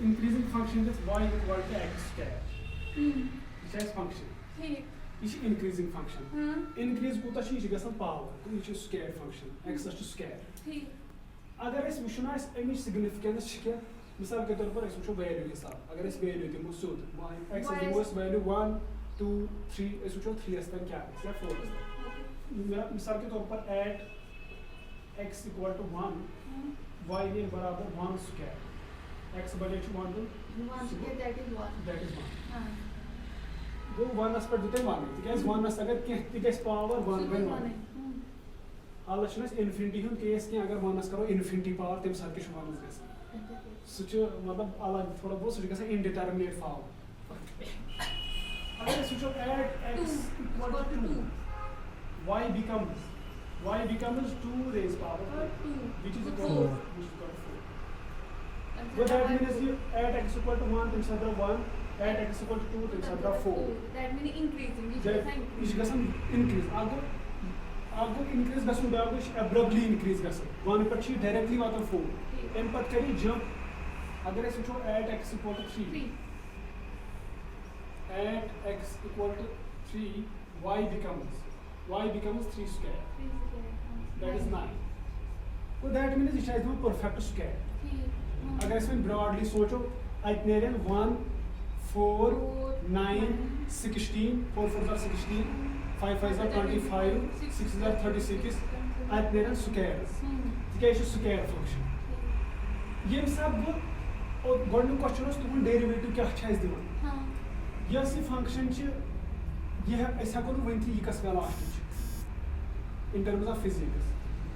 increasing function is y equal to x square. This is function. This is increasing function. Increase kota shi is gasan power. This is square function. X is square. अगर इस वुचना इस एमिच significance क्या मिसाल के तौर पर इस वुचो value के साथ अगर इस वैल्यू दिमो सूद x दिमो इस वैल्यू 1 2 3 इस वुचो 3 इस तक क्या है या 4 इस तक मिसाल के तौर पर at x equal to 1 y ने बराबर 1 स्क्वायर x बटे 1 तो 1 स्क्वायर that is 1 हां वो 1 अस पर दिते 1 तिकेस 1 अस अगर के तिकेस पावर 1 by 1 Allah छुना infinity हुन केस के अगर 1 अस करो infinity पावर तम साथ के 1 अस सुच मतलब अलग थोड़ा बहुत सुच गसा indeterminate फॉर्म अगर सुचो add x equal to 2 y becomes 2 raised power 2 which is equal to 4 but that means you add x equal to 1 then sadra 1 add x equal to 2 then sadra 4 that means increasing which is increase आगो increase गसन बागो abruptly increase गसन 1 पर छी directly वाता 4 M पत करी jump अगर इस वुचो add x equal to 3 add x equal to 3 y becomes 3 square that is 9 so that means it is the perfect square अगर इसमें broadly सोचो इतनेरन 1 4 9 16 4 4 16 5 5 25 6 36 इतनेरन स्क्वायर क्या है स्क्वायर फंक्शन ये सब और गोल्डन क्वेश्चन उस तुम डेरिवेटिव क्या अच्छा है दिवन हां ये सी फंक्शन छ ये ऐसा को वंती ये कस velocity in terms of physics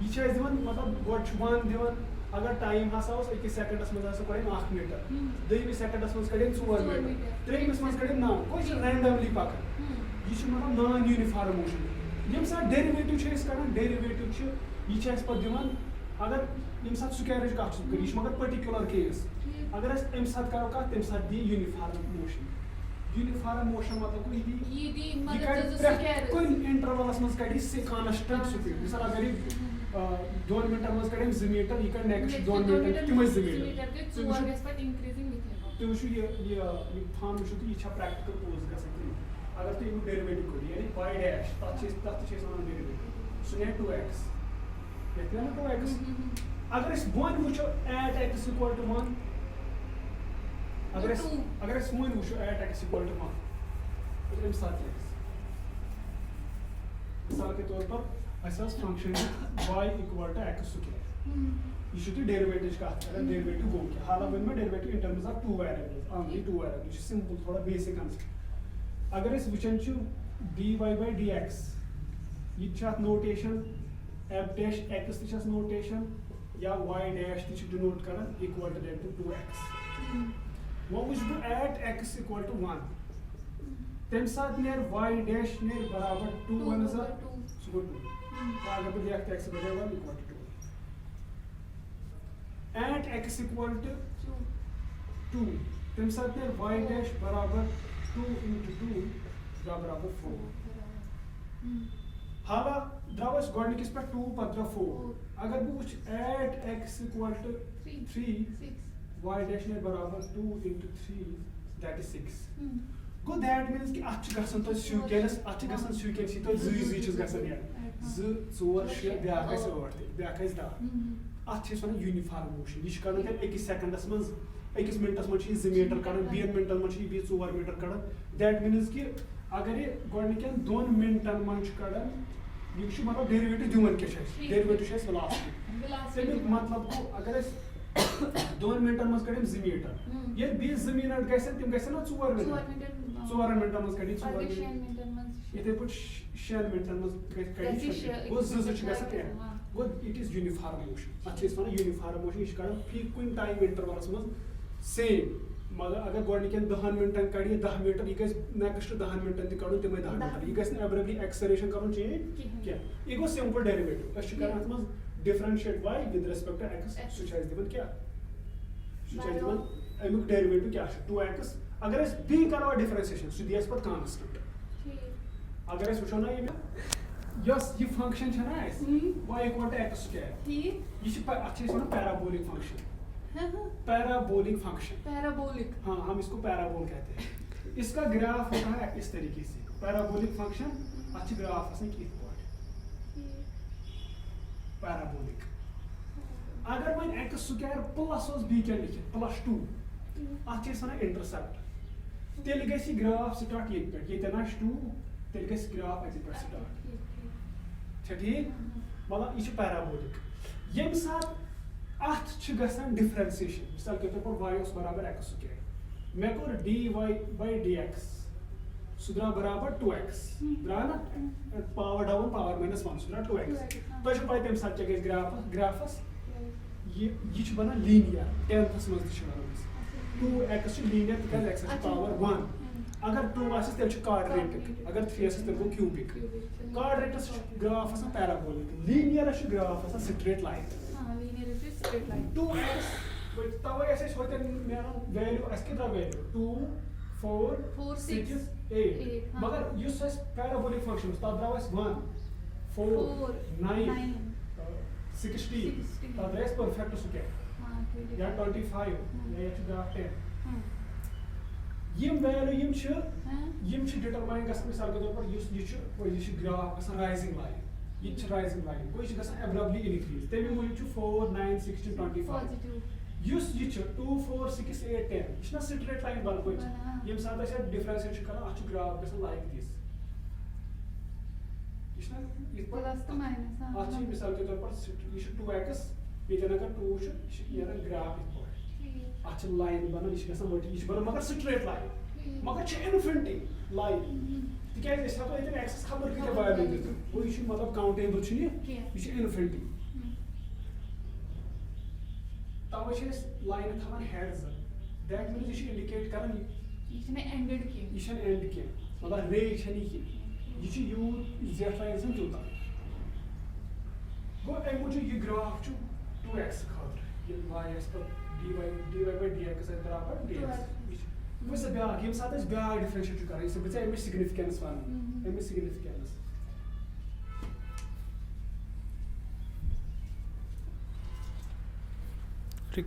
ये छ दिवन मतलब गोट वन दिवन अगर टाइम हसा उस 1 सेकंडस में हसा करें 1 मीटर 2 सेकंडस में करें 4 मीटर 3 में करें 9 कोई रैंडमली पाकर ये छ मतलब नॉन यूनिफॉर्म मोशन यम सा डेरिवेटिव छ इस कारण डेरिवेटिव छ ये छ इस पर दिवन अगर यम सा स्क्वायर का छ करी मगर पर्टिकुलर केस अगर अस एम साथ करो का तम साथ दी यूनिफॉर्म मोशन मतलब कोई दी मतलब स्क्वायर कोई इंटरवल्स में करी से कांस्टेंट स्पीड मिसाल अगर 2 मिनट में करें 2 मीटर ये का नेक्स्ट 2 मिनट किम 2 मीटर तो वो पर इंक्रीजिंग लिखे तो वशु ये फार्म वशु ये छ प्रैक्टिकल पोज का सकते अगर तो ये डेरिवेटिव को यानी y डैश तत छ समान डेरिवेटिव सो 2x देखना 2x अगर इस वन वशु at x equal to 1 अगर इस वन वशु at x equal to 1 तो हम साथ लेंगे मिसाल के तौर पर ऐसा function y equal to x square ये शुद्ध डेरिवेटिव का अगर डेरिवेटिव हो क्या हालांकि में derivative in terms of 2 variables only 2 variables simple थोड़ा बेसिक आंसर अगर इस विचन छु dy by dx ये छात नोटेशन f dash x तिचस नोटेशन या y dash तिच डिनोट करन इक्वल टू दैट 2x वो कुछ भी at x equal to 1 तम साथ नेर y dash नेर बराबर 2 1 is 2 अगर तो देखते x बराबर 1 equal to 2 at x equal to 2 तम साथ नेर y dash बराबर 2 into 2 बराबर 4 हाला द्रावस गॉडनिकिस पर 2 पत्र 4 अगर वो कुछ at x equal to 3 y dash ने बराबर 2 into 3 that is 6 go that means कि अच्छ गसन तो स्यूकेनस अच्छ गसन स्यूकेन सी तो जी चीज गसन या z 4 श ब्याक है 8 ब्याक है 10 अच्छ सन यूनिफॉर्म मोशन ये करन के 1 सेकंडस में 1 मिनटस में 2 मीटर करन 2 मिनटन में 4 मीटर करन that means कि अगर ये गॉडनिकन 2 मिनटन में करन ये छु मतलब डेरिवेटिव दिवन के छ डेरिवेटिव छ वेलोसिटी मतलब को अगर 2 मिनटन में करें 2 मीटर ये 20 मिनट गैसे तुम गैसे ना 4 मिनट 4 मिनटन में करें 4 मिनट ये तो कुछ 6 मिनटन में करें वो ज गैसे क्या वो इट इज यूनिफॉर्म मोशन अच्छे इस वाला यूनिफॉर्म मोशन इस कारण फी कोई टाइम इंटरवल्स में सेम मगर अगर गॉडनिकन 10 मिनटन कड़ी 10 मीटर ये गैस नेक्स्ट 10 मिनटन त करू तमे 10 मीटर ये गैस एब्रप्टली एक्सेलरेशन करू चेंज क्या ये गो सिंपल डेरिवेटिव अस करन अत में differentiate y with respect to x so choice given क्या so choice given अमुक डेरिवेटिव क्या है 2x अगर इस b करो डिफरेंशिएशन सो दिस पर कांस्टेंट ठीक अगर इस वचो ना यस ये फंक्शन है ना y equal to x square ठीक ये अच्छे से ना parabolic function parabolic function. Parabolic. हाँ, हम इसको पैराबोल कहते हैं। इसका ग्राफ होता है इस तरीके से, पैराबोलिक फंक्शन अच्छी ग्राफ आसान की पैराबोलिक। अगर one x square plus B क्या लिखित +2 अत इंटरसेप्ट तेल गई ग्राफ स्टार्ट ये पे 2 तेल गई ग्राफ अत पे स्टार्ट ठीक मतलब यह पैराबोलिक। यम साथ अत डिफरेंशिएशन मिसाल के तौर पर y बराबर x स्क्वायर मे कोर dy/dx सह द्रा बराबर 2x द्रा ना पावर डाउन पावर -1 सह द्रा 2x तो पे तम साथ क्या ग्राफस यह बना लीनियर 10th मज 2x लीनियर तक x पावर 1 अगर 2 आस तेल क्वाड्रेटिक अगर 3 आस तेल गो क्यूबिक क्वाड्रेटिक ग्राफ आसान पैराबोलिक लीनियर ग्राफ आसान स्ट्रेट लाइन 2x तवे होते वैल्यू क्या वैल्यू 2 4 6 8 मगर इस पैराबोलिक फंक्शन तब द्राव 1 4 9 16 तब द्राव परफेक्ट स्क्वायर या 25 या ग्राफ 10 यम वैल्यू यम डिटरमाइन गसन मिसाल के तौर पर यह ग्राफ गसन राइजिंग लाइन यह राइजिंग लाइन गो यह गसन एब्रप्टली इंक्रीज तमे मूजूब 4 9 16 25 युस यह 2 4 6 8 10 यह स्ट्रेट लाइन बन पे यम साथ डिफरेंशिएट कर अत ग्राफ गसन लाइक दिस यह मिसाल के तौर पर यह 2x ये अगर 2 यह ग्राफ अत लाइन बन यह बन मगर स्ट्रेट लाइन मगर इन्फिनिटी लाइन तिकाज हेको ये एक्सेस खबर क्या वैल्यू दिख वो यह मतलब काउंटेबल यह इन्फिनिटी तवे लाइन थवान हेड दैट मीन्स यह इंडिकेट कर यह एंड क्या मतलब रे यह यूत जेट लाइन तूत गो अमे मूजूब यह ग्राफ 2x खतर dy/dx बराबर dx वह ब्या ये साथ ब्या डिफरेंशिएट कर अमिच सिग्निफिकेंस वन अमिच सिग्निफिकेंस ठीक।